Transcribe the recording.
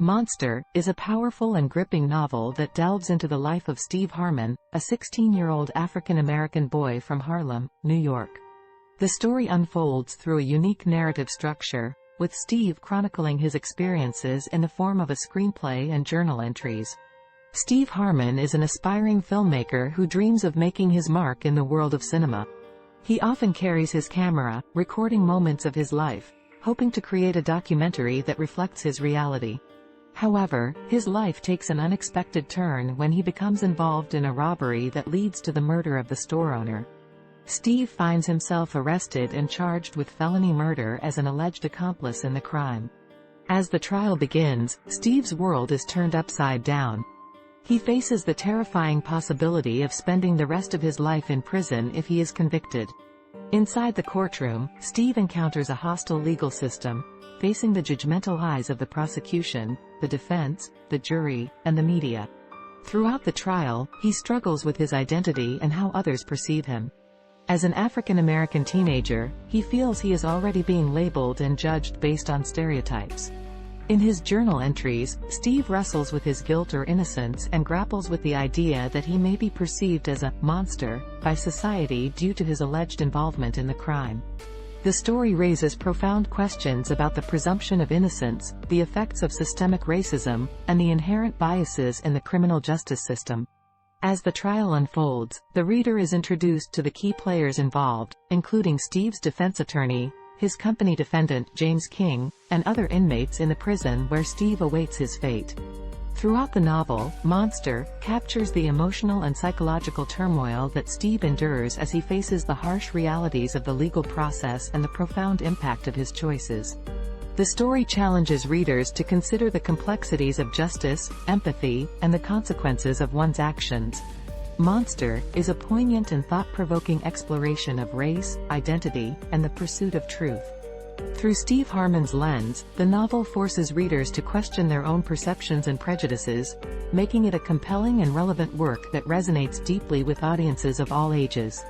Monster is a powerful and gripping novel that delves into the life of Steve Harmon, a 16-year-old African-American boy from Harlem, New York. The story unfolds through a unique narrative structure, with Steve chronicling his experiences in the form of a screenplay and journal entries. Steve Harmon is an aspiring filmmaker who dreams of making his mark in the world of cinema. He often carries his camera, recording moments of his life, hoping to create a documentary that reflects his reality. However, his life takes an unexpected turn when he becomes involved in a robbery that leads to the murder of the store owner. Steve finds himself arrested and charged with felony murder as an alleged accomplice in the crime. As the trial begins, Steve's world is turned upside down. He faces the terrifying possibility of spending the rest of his life in prison if he is convicted. Inside the courtroom, Steve encounters a hostile legal system, facing the judgmental eyes of the prosecution, the defense, the jury, and the media. Throughout the trial, he struggles with his identity and how others perceive him. As an African-American teenager, he feels he is already being labeled and judged based on stereotypes. In his journal entries, Steve wrestles with his guilt or innocence and grapples with the idea that he may be perceived as a monster by society due to his alleged involvement in the crime. The story raises profound questions about the presumption of innocence, the effects of systemic racism, and the inherent biases in the criminal justice system. As the trial unfolds, the reader is introduced to the key players involved, including Steve's defense attorney, his company defendant James King, and other inmates in the prison where Steve awaits his fate. Throughout the novel, Monster captures the emotional and psychological turmoil that Steve endures as he faces the harsh realities of the legal process and the profound impact of his choices. The story challenges readers to consider the complexities of justice, empathy, and the consequences of one's actions. Monster is a poignant and thought-provoking exploration of race, identity, and the pursuit of truth. Through Steve Harmon's lens, the novel forces readers to question their own perceptions and prejudices, making it a compelling and relevant work that resonates deeply with audiences of all ages.